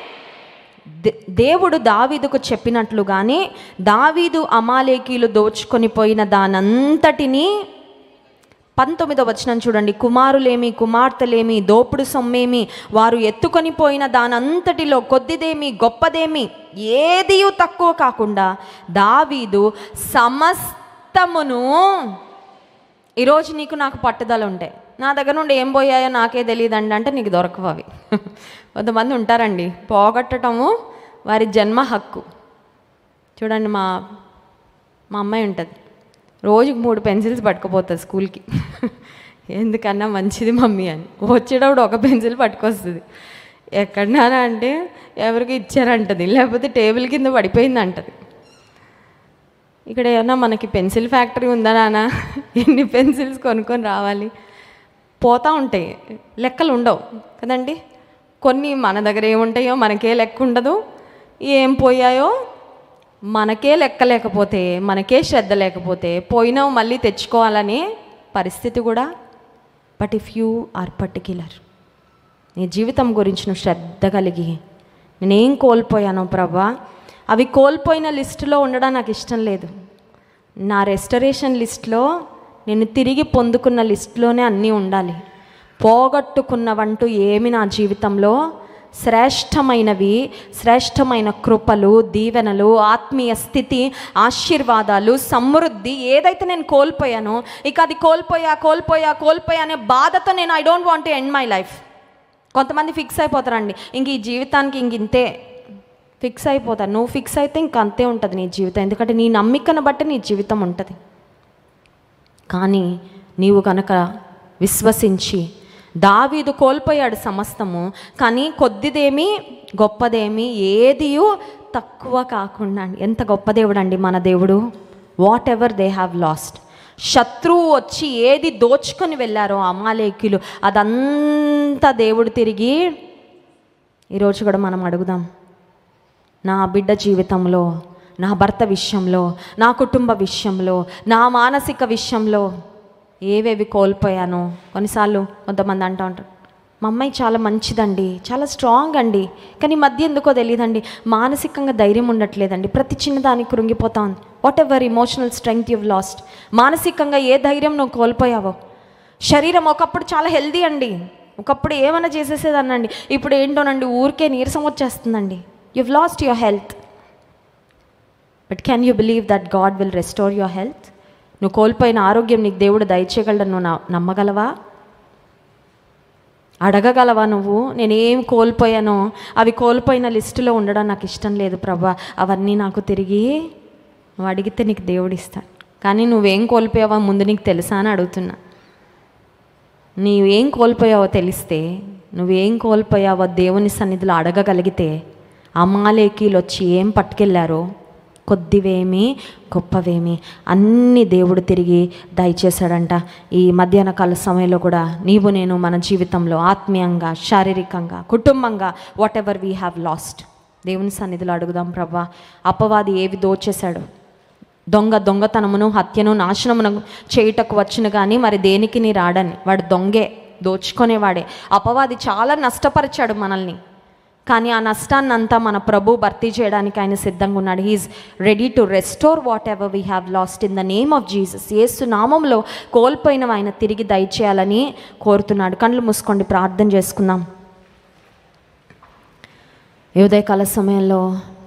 దేవుడు దావీదుకు చెప్పినట్లుగానే దావీదు అమాలేకీయులు దోచుకొని పోయిన దానంతటినీ 19వ వచనం చూడండి. కుమారులేమి కుమార్తెలేమి దోపుడు సొమ్మేమి వారు ఎత్తుకొని పోయిన దానంతటిలో కొద్దిదేమి గొప్పదేమి ఏదీ తక్కువ కాకుండా దావీదు సమస్తమును. ఈరోజు నీకు నాకు పట్టుదల ఉంటే, నా దగ్గర నుండి ఏం పోయాయో నాకే తెలియదండి అంటే నీకు దొరకవు అవి. కొంతమంది ఉంటారండి, పోగొట్టడము వారి జన్మ హక్కు. చూడండి, మా అమ్మాయి ఉంటుంది, రోజుకు 3 పెన్సిల్స్ పట్టుకుపోతుంది స్కూల్కి. ఎందుకన్నా మంచిది మమ్మీ అని. వచ్చేటప్పుడు ఒక పెన్సిల్ పట్టుకొస్తుంది. ఎక్కడన్నా అంటే ఎవరికి ఇచ్చారంటది, లేకపోతే టేబుల్ కింద పడిపోయింది అంటది. ఇక్కడ ఏమన్నా మనకి పెన్సిల్ ఫ్యాక్టరీ ఉందా నాన్న? ఎన్ని పెన్సిల్స్ కొనుక్కొని రావాలి? పోతూ ఉంటాయి, లెక్కలు ఉండవు కదండి. కొన్ని మన దగ్గర ఏముంటాయో మనకే లెక్క ఉండదు, ఏం పోయాయో మనకే లెక్క లేకపోతే, మనకే శ్రద్ధ లేకపోతే పోయినావు మళ్ళీ తెచ్చుకోవాలనే పరిస్థితి కూడా. But if you are particular, నీ జీవితం గురించి నువ్వు శ్రద్ధ కలిగి, నేనేం కోల్పోయానో ప్రభా, అవి కోల్పోయిన లిస్టులో ఉండడం నాకు ఇష్టం లేదు. నా రెస్టరేషన్ లిస్ట్లో, నేను తిరిగి పొందుకున్న లిస్టులోనే అన్నీ ఉండాలి. పోగొట్టుకున్నవంటూ ఏమి నా జీవితంలో శ్రేష్టమైన కృపలు, దీవెనలు, ఆత్మీయ స్థితి, ఆశీర్వాదాలు, సమృద్ధి ఏదైతే నేను కోల్పోయానో, ఇక అది కోల్పోయా అనే బాధతో నేను I don't want to end my life. కొంతమంది ఫిక్స్ అయిపోతారండి, ఇంక ఈ జీవితానికి ఇంతే ఫిక్స్ అయిపోతారు. నువ్వు ఫిక్స్ అయితే ఇంక అంతే ఉంటుంది నీ జీవితం, ఎందుకంటే నీ నమ్మికను బట్టి నీ జీవితం ఉంటుంది. కానీ నీవు కనుక విశ్వసించి, దావీదు కోల్పోయాడు సమస్తము, కానీ కొద్దిదేమి గొప్పదేమి ఏదియూ తక్కువ కాకుండా. ఎంత గొప్ప దేవుడు అండి మన దేవుడు. What ever they have lost, శత్రువు వచ్చి ఏది దోచుకొని వెళ్ళారో అమాలేకీయులు, అదంతా దేవుడు తిరిగి ఈరోజు కూడా మనం అడుగుదాం. నా బిడ్డ జీవితంలో, నా భర్త విషయంలో, నా కుటుంబ విషయంలో, నా మానసిక విషయంలో ఏవేవి కోల్పోయాను. కొన్నిసార్లు కొంతమంది అంటూ ఉంటారు, మా అమ్మాయి చాలా మంచిదండి, చాలా స్ట్రాంగ్ అండి, కానీ మధ్య ఎందుకో తెలియదండి మానసికంగా ధైర్యం ఉండట్లేదండి, ప్రతి చిన్నదానికి కృంగిపోతా ఉంది. What ever emotional strength you've last, మానసికంగా ఏ ధైర్యం నువ్వు కోల్పోయావో. శరీరం ఒకప్పుడు చాలా హెల్దీ అండి, ఒకప్పుడు ఏమైనా చేసేసేదాన్నండి, ఇప్పుడు ఏంటోనండి ఊరికే నీరసం వచ్చేస్తుందండి. You've lost your health, but can you believe that God will restore your health? నువ్వు కోల్పోయిన ఆరోగ్యం నీకు దేవుడు దయచేయగలడని నువ్వు నమ్మగలవా? అడగగలవా నువ్వు? నేనేం కోల్పోయానో అవి కోల్పోయిన లిస్టులో ఉండడం నాకు ఇష్టం లేదు ప్రభా, అవన్నీ నాకు తిరిగి నువ్వు అడిగితే నీకు దేవుడు ఇస్తాడు. కానీ నువ్వేం కోల్పోయావో ముందు నీకు తెలుసా అని అడుగుతున్నా. నీవేం కోల్పోయావో తెలిస్తే, నువ్వేం కోల్పోయావో దేవుని సన్నిధిలో అడగగలిగితే, అమాలేకీయులు వచ్చి ఏం పట్టుకెళ్ళారో, కొద్దివేమి గొప్పవేమి అన్నీ దేవుడు తిరిగి దయచేశాడంట. ఈ మధ్యాహ్న కాల సమయంలో కూడా నీవు నేను మన జీవితంలో ఆత్మీయంగా, శారీరకంగా, కుటుంబంగా what ever we have last దేవుని సన్నిధిలో అడుగుదాం. ప్రభా, అపవాది ఏవి దోచేశాడు, దొంగతనమును, హత్యను, నాశనమును చేయుటకు వచ్చును కానీ మరి దేనికి నీ రాడని. వాడు దొంగే, దోచుకునేవాడే. అపవాది చాలా నష్టపరిచాడు మనల్ని, కానీ ఆ నష్టాన్ని అంతా మన ప్రభు భర్తీ చేయడానికి ఆయన సిద్ధంగా ఉన్నాడు. He's ready to restore whatever we have lost in the name of Jesus. Yesu నామంలో కోల్పోయినవి ఆయన తిరిగి దయచేయాలని కోరుతున్నాడు. కళ్ళు మూసుకోండి, ప్రార్థన చేసుకుందాం. ఉదయకాల సమయంలో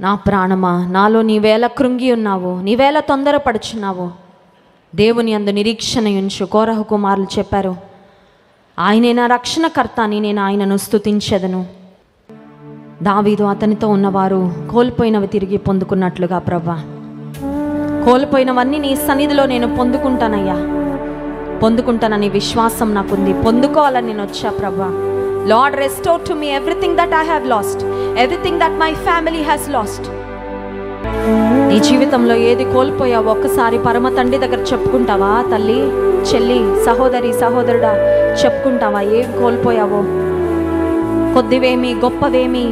నా ప్రాణమా, నాలో నీవేళ కృంగి ఉన్నావు, నీవేళ తొందరపడుచున్నావు, దేవుని యందు నిరీక్షణ ఉంచు. కోరహు కుమారులు చెప్పారు, ఆయనే నా రక్షణకర్త అని నేను ఆయనను స్తుతించెదను. దావీదు అతనితో ఉన్నవారు కోల్పోయినవి తిరిగి పొందుకున్నట్లుగా ప్రభా, కోల్పోయినవన్నీ నీ సన్నిధిలో నేను పొందుకుంటానని విశ్వాసం నాకుంది. పొందుకోవాలని నేను వచ్చా ప్రభా. Lord, restore to me everything that I have lost, everything that my family has lost. నీ జీవితంలో ఏది కోల్పోయావో ఒక్కసారి పరమ తండ్రి దగ్గర చెప్పుకుంటావా? తల్లి, చెల్లి, సహోదరి, సహోదరుడా, చెప్పుకుంటావా ఏం కోల్పోయావో? కొద్దివేమి గొప్పవేమి,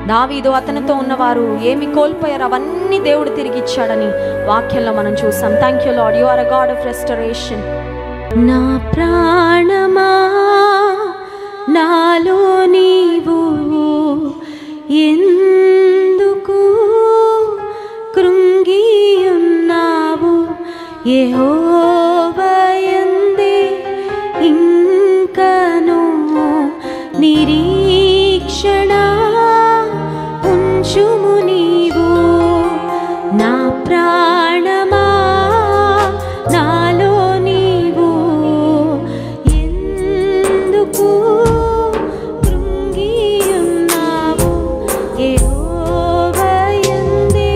దావీదు అతనితో ఉన్నవారు ఏమి కోల్పోయారు అవన్నీ దేవుడు తిరిగి ఇచ్చాడని వాక్యంలో మనం చూసాం. Thank you Lord, you are a God of restoration. నా ప్రాణమా, నాలో నీవు ఎందుకు కృంగి ఉన్నావు? యెహోవా యందే ఇంకను నిరీక్షణ ఉంచుము నీవు. నా ప్రాణమా, నాలో నీవు ఎందుకు కృంగి ఉన్నావు? యెహోవా యందే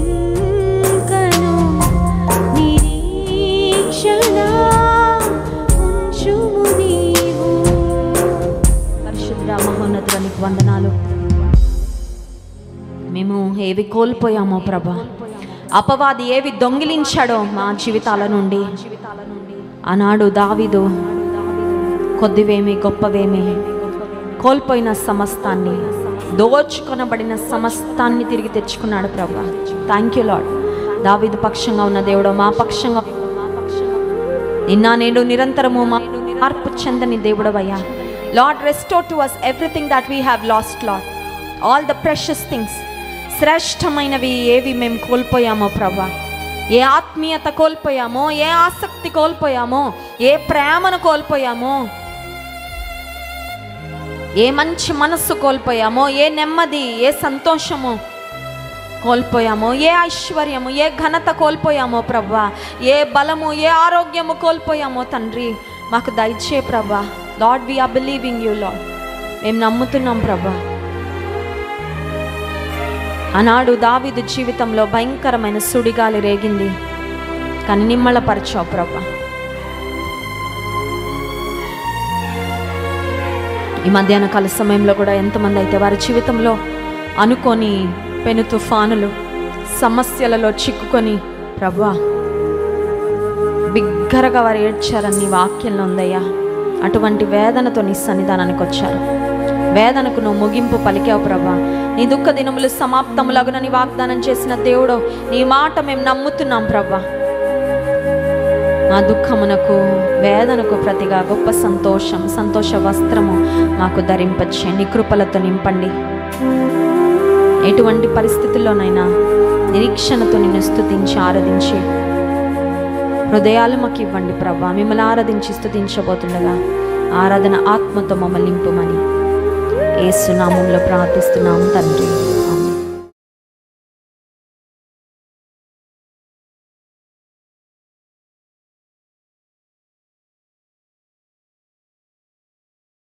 ఇంకను నిరీక్షణ ఉంచుము నీవు. పరిశుద్ధ మహోన్నతునికి వందనాలు. మేము ఏవి కోల్పోయామో ప్రభా, అపవాది ఏవి దొంగిలించాడో మా జీవితాల నుండి. ఆనాడు దావీదు కొద్దివేమి గొప్పవేమి కోల్పోయిన సమస్తాన్ని, దోచుకొనబడిన సమస్తాన్ని తిరిగి తెచ్చుకున్నాడు ప్రభా. Thank you lord. దావీదు పక్షంగా ఉన్న దేవుడు మా పక్షంగా నిన్న నేడు నిరంతరము మార్పు చెందని దేవుడవయ్యా. Lord, restore to us everything that we have lost, Lord. All the precious things. శ్రేష్టమైనవి ఏవి మేము కోల్పోయామో ప్రభా, ఏ ఆత్మీయత కోల్పోయామో, ఏ ఆసక్తి కోల్పోయామో, ఏ ప్రేమను కోల్పోయామో, ఏ మంచి మనస్సు కోల్పోయామో, ఏ నెమ్మది, ఏ సంతోషము కోల్పోయామో, ఏ ఐశ్వర్యము, ఏ ఘనత కోల్పోయామో ప్రభా, ఏ బలము, ఏ ఆరోగ్యము కోల్పోయామో తండ్రి మాకు దయచే ప్రభా. Lord we are believing you Lord. మేము నమ్ముతున్నాం ప్రభా. ఆనాడు దావీదు జీవితంలో భయంకరమైన సుడిగాలి రేగింది, కానీ నిమ్మళపరచావు ప్రభా. ఈ మధ్యాహ్న కాల సమయంలో కూడా ఎంతమంది అయితే వారి జీవితంలో అనుకొని పెను తుఫానులు, సమస్యలలో చిక్కుకొని ప్రభా బిగ్గరగా వారు ఏడ్చారని నీ వాక్యంలో ఉందయ్యా. అటువంటి వేదనతో నీ సన్నిధానానికి వచ్చారు. వేదనకు నువ్వు ముగింపు పలికావు ప్రభా. నీ దుఃఖ దినములు సమాప్తములగునని వాగ్దానం చేసిన దేవుడు, నీ మాట మేము నమ్ముతున్నాం ప్రభా. మా దుఃఖమునకు, వేదనకు ప్రతిగా గొప్ప సంతోషం, సంతోష వస్త్రము మాకు ధరింపచ్చే నీ కృపలతో నింపండి. ఎటువంటి పరిస్థితుల్లోనైనా నిరీక్షణతో నిన్ను స్తుతించి ఆరాధించి హృదయాలు మాకు ఇవ్వండి ప్రభా. మిమ్మల్ని ఆరాధించి స్తుతించబోతుండగా ఆరాధన ఆత్మతో మమ్మల్ని నింపుమని యేసు నామములో ప్రార్థిస్తున్నాము తండ్రి.